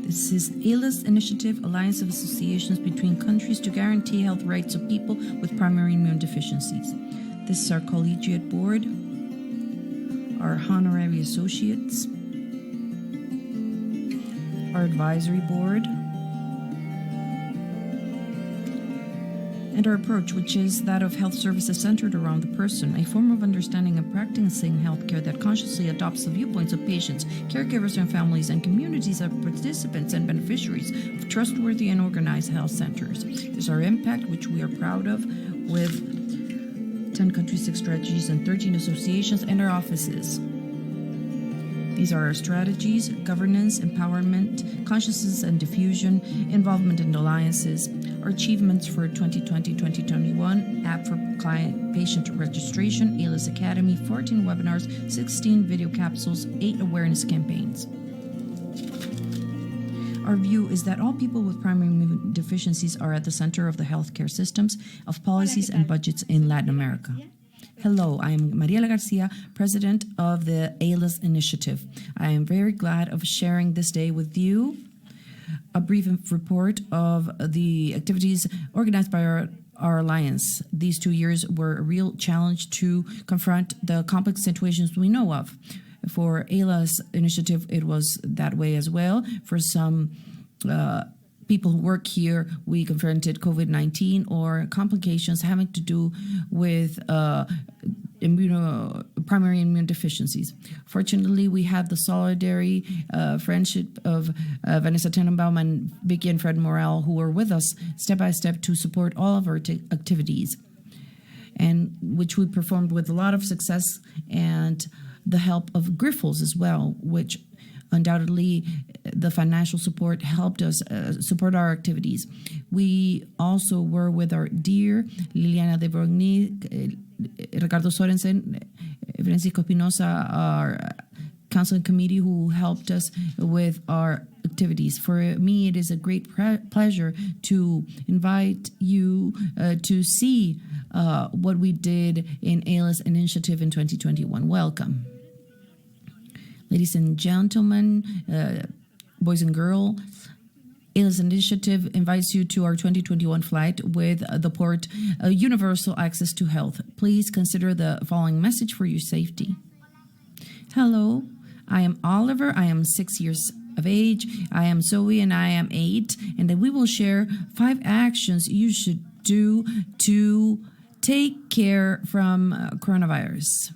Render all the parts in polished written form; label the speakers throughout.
Speaker 1: This is ALIS Initiative, Alliance of Associations between countries to guarantee health rights of people with primary immune deficiencies. This is our collegiate board, our honorary associates, our advisory board, and our approach, which is that of health services centered around the person, a form of understanding and practicing healthcare that consciously adopts the viewpoints of patients, caregivers and families, and communities of participants and beneficiaries of trustworthy and organized health centers. This is our impact, which we are proud of, with 10 countries, 6 strategies, and 13 associations and our offices. These are our strategies: governance, empowerment, consciousness and diffusion, involvement in alliances, our achievements for 2020-2021, app for client patient registration, ALIS Academy, 14 webinars, 16 video capsules, 8 awareness campaigns. Our view is that all people with primary immune deficiencies are at the center of the healthcare systems, of policies and budgets in Latin America. Hello, I am Mariela Garcia, president of the ALIS Initiative. I am very glad of sharing this day with you a brief report of the activities organized by our alliance. These 2 years were a real challenge to confront the complex situations we know of. For ALIS Initiative, it was that way as well. For some people who work here, we confronted COVID-19 or complications having to do with primary immune deficiencies. Fortunately, we had the solidarity friendship of Vanessa Tenenbaum and Vicky and Fred Morel, who were with us step by step to support all of our activities, and which we performed with a lot of success and the help of Grifols as well, which undoubtedly the financial support helped us support our activities. We also were with our dear Liliana de Brogny, Ricardo Sorensen, Francisco Espinosa, our counseling committee, who helped us with our activities. For me, it is a great pleasure to invite you to see what we did in ALIS Initiative in 2021. Welcome. Ladies and gentlemen, boys and girls, ALIS Initiative invites you to our 2021 flight with the port Universal Access to Health. Please consider the following message for your safety. Hello, I am Oliver. I am 6 years of age. I am Zoe and I am 8. And then we will share 5 actions you should do to take care from coronavirus.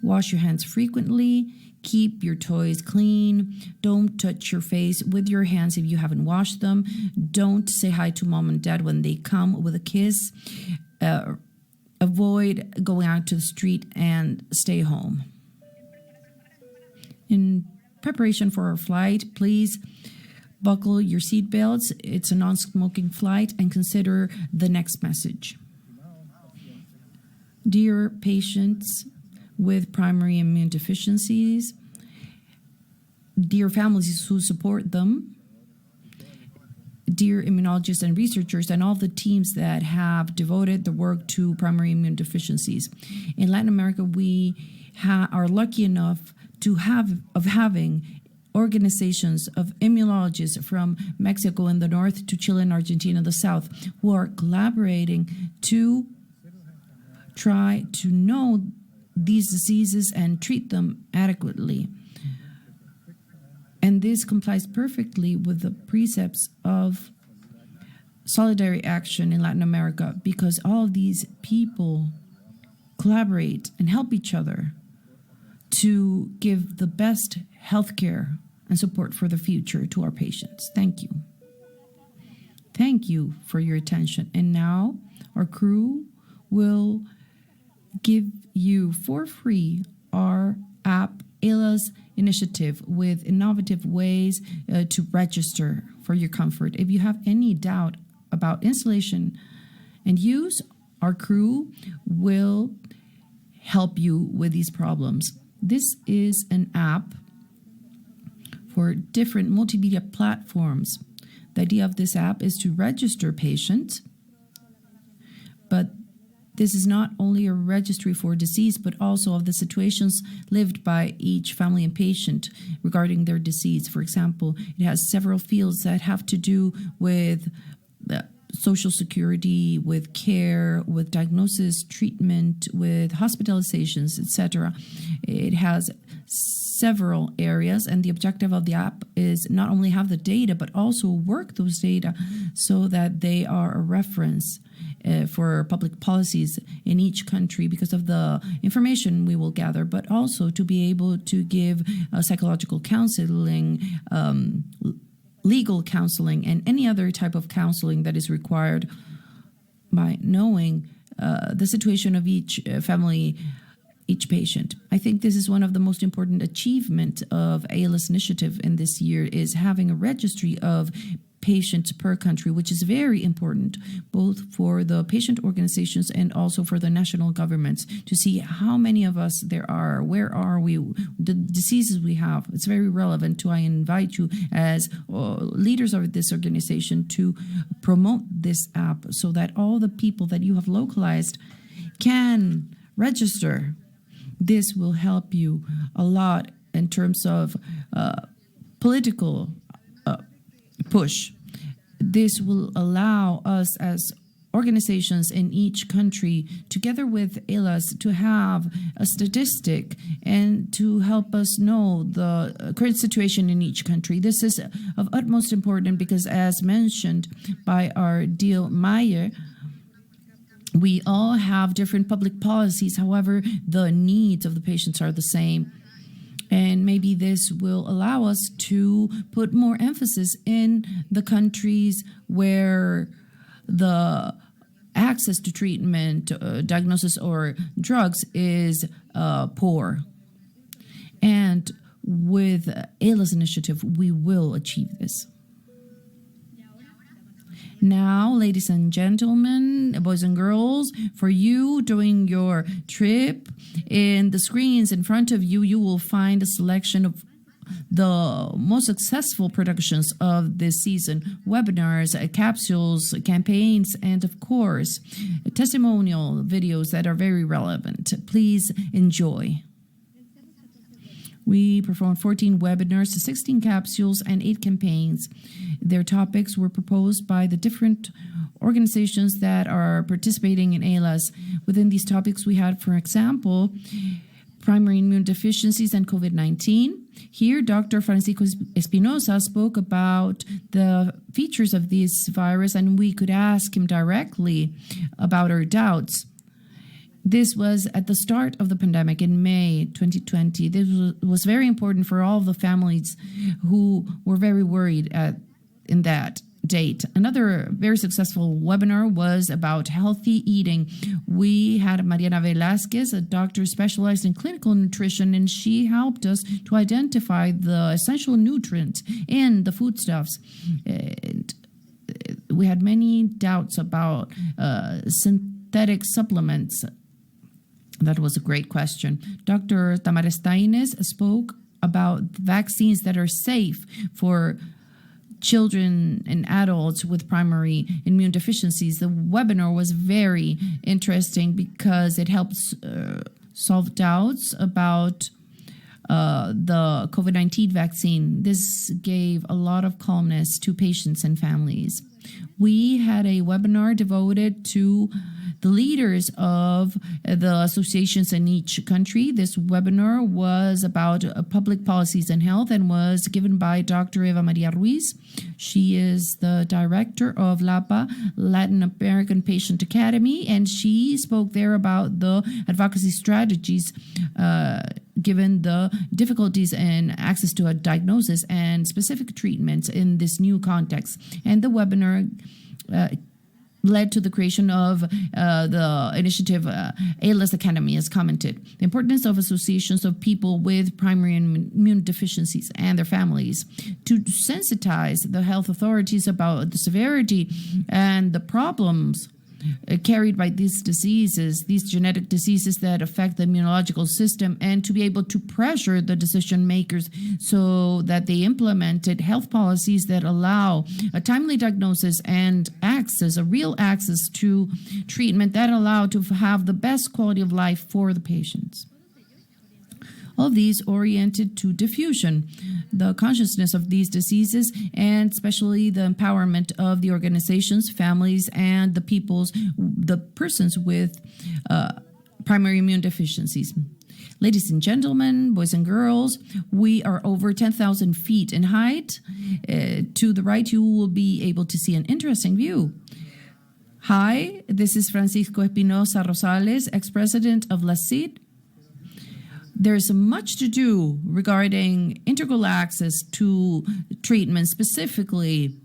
Speaker 1: Wash your hands frequently. Keep your toys clean. Don't touch your face with your hands if you haven't washed them. Don't say hi to mom and dad when they come with a kiss. Avoid going out to the street and stay home. In preparation for our flight, please buckle your seatbelts. It's a non-smoking flight, and consider the next message. Dear patients with primary immune deficiencies, dear families who support them, dear immunologists and researchers, and all the teams that have devoted the work to primary immune deficiencies. In Latin America, we are lucky enough to having organizations of immunologists from Mexico in the north to Chile and Argentina in the south, who are collaborating to try to know these diseases and treat them adequately. And this complies perfectly with the precepts of solidarity action in Latin America, because all of these people collaborate and help each other to give the best healthcare and support for the future to our patients. Thank you. Thank you for your attention. And now our crew will give you for free our app, ALIS Initiative, with innovative ways to register for your comfort. If you have any doubt about installation and use, our crew will help you with these problems. This is an app for different multimedia platforms. The idea of this app is to register patients, but This is not only a registry for disease, but also of the situations lived by each family and patient regarding their disease. For example, it has several fields that have to do with social security, with care, with diagnosis, treatment, with hospitalizations, etc. It has several areas, and the objective of the app is not only have the data, but also work those data so that they are a reference for public policies in each country because of the information we will gather, but also to be able to give psychological counseling, legal counseling, and any other type of counseling that is required by knowing the situation of each family, each patient. I think this is one of the most important achievements of ALS initiative in this year, is having a registry of patients per country, which is very important both for the patient organizations and also for the national governments to see how many of us there are, where are we, the diseases we have. It's very relevant to I invite you as leaders of this organization to promote this app so that all the people that you have localized can register. This will help you a lot in terms of political push. This will allow us as organizations in each country, together with ALS, to have a statistic and to help us know the current situation in each country. This is of utmost importance because, as mentioned by our deal Meyer, we all have different public policies. However, the needs of the patients are the same. And maybe this will allow us to put more emphasis in the countries where the access to treatment, diagnosis, or drugs is poor. And with ALS initiative, we will achieve this. Now, ladies and gentlemen, boys and girls, for you during your trip, in the screens in front of you, you will find a selection of the most successful productions of this season: webinars, capsules, campaigns, and of course, testimonial videos that are very relevant. Please enjoy. We performed 14 webinars, 16 capsules, and 8 campaigns. Their topics were proposed by the different organizations that are participating in ALS. Within these topics, we had, for example, primary immune deficiencies and COVID-19. Here, Dr. Francisco Espinosa spoke about the features of this virus, and we could ask him directly about our doubts. This was at the start of the pandemic in May 2020. This was very important for all of the families who were very worried in that date. Another very successful webinar was about healthy eating. We had Mariana Velasquez, a doctor specialized in clinical nutrition, and she helped us to identify the essential nutrients in the foodstuffs. And we had many doubts about synthetic supplements. That was a great question. Dr. Tamara Steines spoke about vaccines that are safe for children and adults with primary immune deficiencies. The webinar was very interesting because it helps solve doubts about the COVID-19 vaccine. This gave a lot of calmness to patients and families. We had a webinar devoted to the leaders of the associations in each country. This webinar was about public policies and health and was given by Dr. Eva Maria Ruiz. She is the director of LAPA, Latin American Patient Academy, and she spoke there about the advocacy strategies given the difficulties in access to a diagnosis and specific treatments in this new context. And the webinar led to the creation of the initiative ALS Academy, as commented. The importance of associations of people with primary immune deficiencies and their families to sensitize the health authorities about the severity and the problems carried by these diseases, these genetic diseases that affect the immunological system, and to be able to pressure the decision makers so that they implemented health policies that allow a timely diagnosis and access, a real access to treatment that allow to have the best quality of life for the patients. All of these oriented to diffusion, the consciousness of these diseases, and especially the empowerment of the organizations, families, and the persons with primary immune deficiencies. Ladies and gentlemen, boys and girls, we are over 10,000 feet in height. To the right, you will be able to see an interesting view. Hi, this is Francisco Espinosa Rosales, ex-president of La CID. There's much to do regarding integral access to treatment, specifically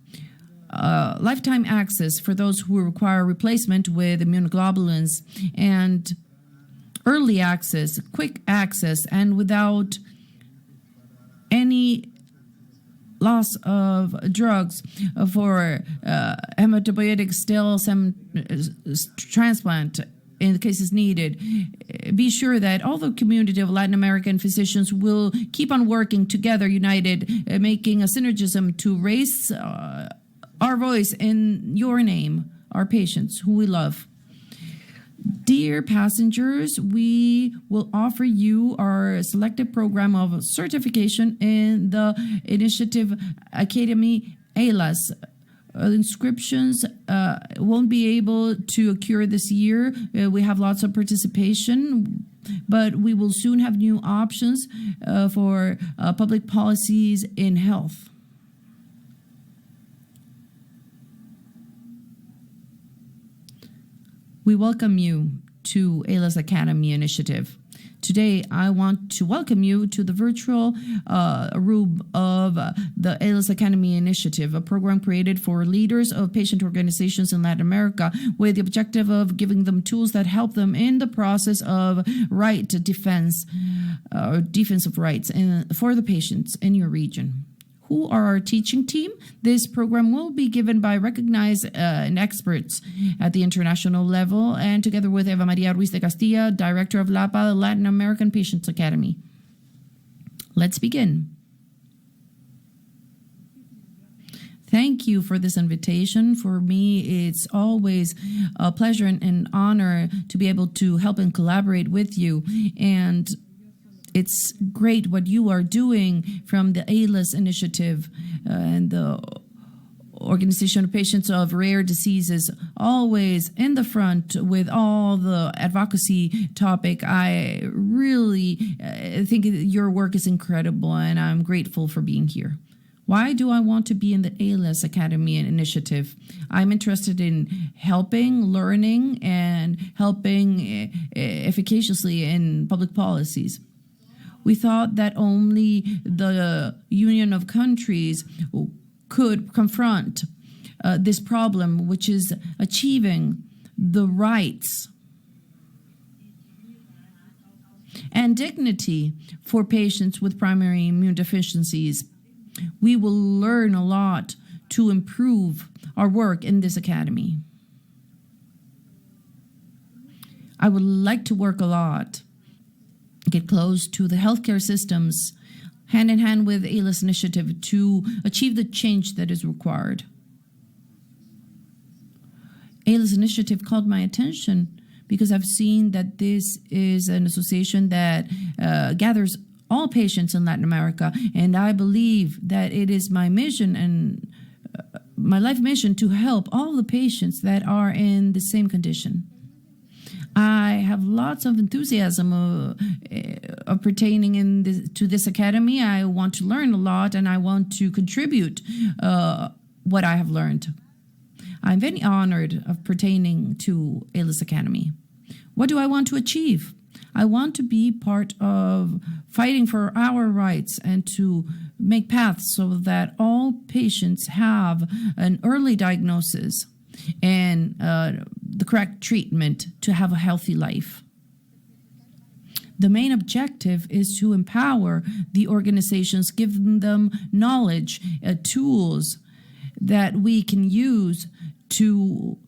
Speaker 1: lifetime access for those who require replacement with immunoglobulins, and early access, quick access, and without any loss of drugs for hematopoietic stem transplant in the cases needed. Be sure that all the community of Latin American physicians will keep on working together, united, making a synergism to raise our voice in your name, our patients who we love. Dear passengers, we will offer you our selected program of certification in the Initiative Academy ALAS. Inscriptions won't be able to occur this year. We have lots of participation, but we will soon have new options for public policies in health. We welcome you to ALAS Academy Initiative. Today, I want to welcome you to the virtual room of the ALAS Academy Initiative, a program created for leaders of patient organizations in Latin America with the objective of giving them tools that help them in the process of right defense of rights for the patients in your region. Who are our teaching team? This program will be given by recognized experts at the international level, and together with Eva Maria Ruiz de Castilla, Director of LAPA, the Latin American Patients Academy. Let's begin. Thank you for this invitation. For me, it's always a pleasure and honor to be able to help and collaborate with you. And it's great what you are doing from the ALAS initiative and the Organization of Patients of Rare Diseases, always in the front with all the advocacy topic. I really think your work is incredible, and I'm grateful for being here. Why do I want to be in the ALAS Academy initiative? I'm interested in helping, learning, and helping efficaciously in public policies. We thought that only the Union of Countries could confront this problem, which is achieving the rights and dignity for patients with primary immune deficiencies. We will learn a lot to improve our work in this academy. I would like to work a lot, get close to the healthcare systems, hand in hand with ALAS initiative to achieve the change that is required. ALAS initiative called my attention because I've seen that this is an association that gathers all patients in Latin America, and I believe that it is my mission and my life mission to help all the patients that are in the same condition. I have lots of enthusiasm of pertaining to this academy. I want to learn a lot, and I want to contribute what I have learned. I'm very honored of pertaining to ALAS Academy. What do I want to achieve? I want to be part of fighting for our rights and to make paths so that all patients have an early diagnosis and the correct treatment to have a healthy life. The main objective is to empower the organizations, give them knowledge, tools that we can use to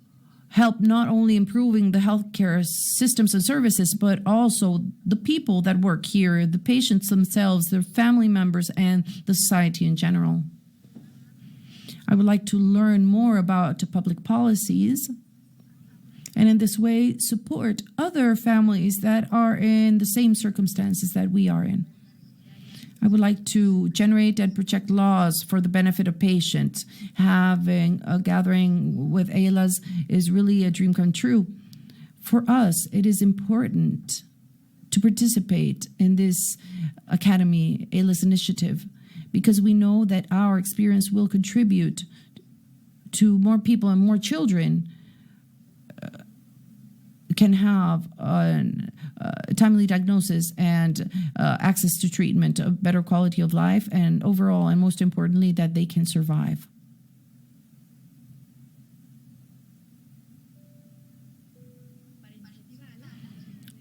Speaker 1: help not only improving the healthcare systems and services, but also the people that work here, the patients themselves, their family members, and the society in general. I would like to learn more about public policies, and in this way support other families that are in the same circumstances that we are in. I would like to generate and project laws for the benefit of patients. Having a gathering with ALAs is really a dream come true. For us, it is important to participate in this Academy ALAS initiative because we know that our experience will contribute to more people and more children can have a timely diagnosis and access to treatment, a better quality of life, and overall, and most importantly, that they can survive.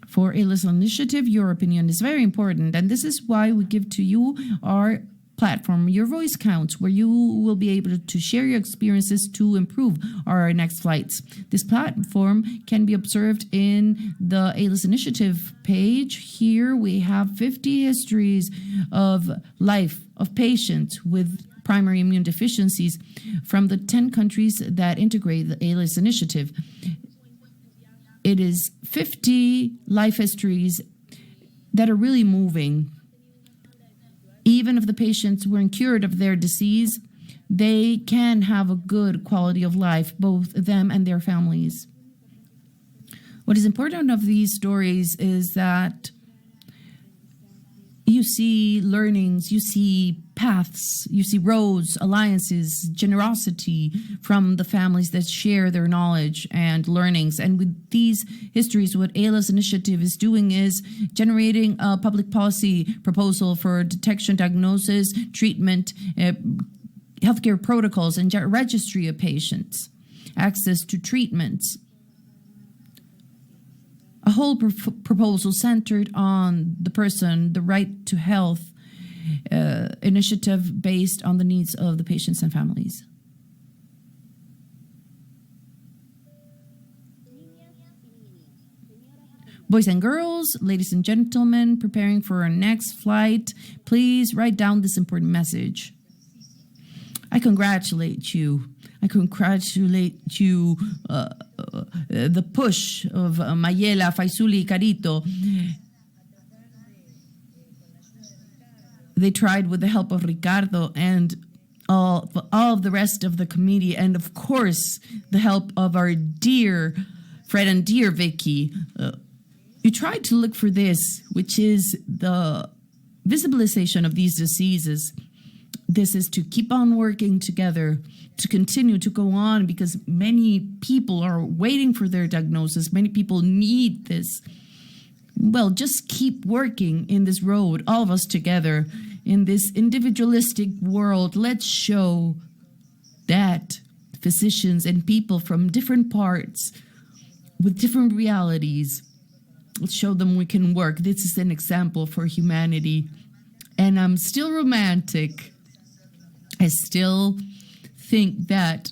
Speaker 1: For ALAS initiative, your opinion is very important, and this is why we give to you our platform, Your Voice Counts, where you will be able to share your experiences to improve our next flights. This platform can be observed in the ALAS initiative page. Here we have 50 histories of life of patients with primary immune deficiencies from the 10 countries that integrate the ALAS initiative. It is 50 life histories that are really moving. Even if the patients weren't cured of their disease, they can have a good quality of life, both them and their families. What is important of these stories is that you see learnings, you see paths, you see roads, alliances, generosity from the families that share their knowledge and learnings. And with these histories, what ALAS initiative is doing is generating a public policy proposal for detection, diagnosis, treatment, healthcare protocols, and registry of patients, access to treatments. A whole proposal centered on the person, the right to health, initiative based on the needs of the patients and families. Boys and girls, ladies and gentlemen, preparing for our next flight, please write down this important message. I congratulate you. I congratulate you, the push of Mayela, Faisuli, Carito. They tried with the help of Ricardo and all of the rest of the committee, and of course, the help of our dear Fred and dear Vicky. You tried to look for this, which is the visibilization of these diseases. This is to keep on working together, to continue to go on, because many people are waiting for their diagnosis. Many people need this. Well, just keep working in this road, all of us together, in this individualistic world. Let's show that physicians and people from different parts with different realities, let's show them we can work. This is an example for humanity. And I'm still romantic. I still think that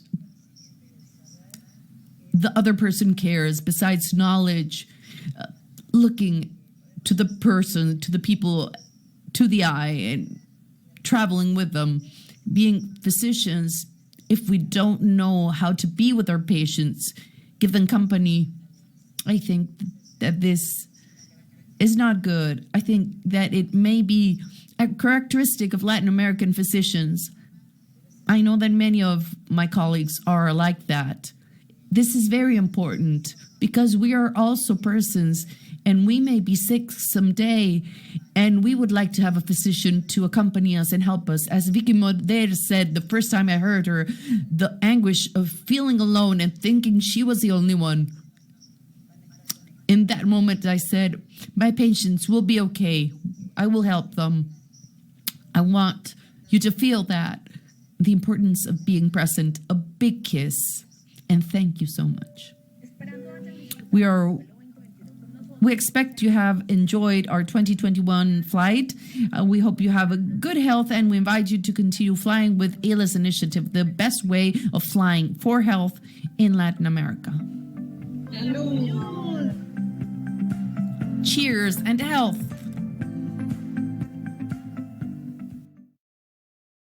Speaker 1: the other person cares besides knowledge, looking to the person, to the people, to the eye, and traveling with them, being physicians. If we don't know how to be with our patients, give them company, I think that this is not good. I think that it may be a characteristic of Latin American physicians. I know that many of my colleagues are like that. This is very important because we are also persons and we may be sick someday and we would like to have a physician to accompany us and help us. As Vicky Moder said the first time I heard her, the anguish of feeling alone and thinking she was the only one. In that moment, I said, my patients will be okay. I will help them. I want you to feel that. The importance of being present, a big kiss, and thank you so much. We expect you have enjoyed our 2021 flight. We hope you have a good health, and we invite you to continue flying with ALAS Initiative, the best way of flying for health in Latin America. Cheers and health.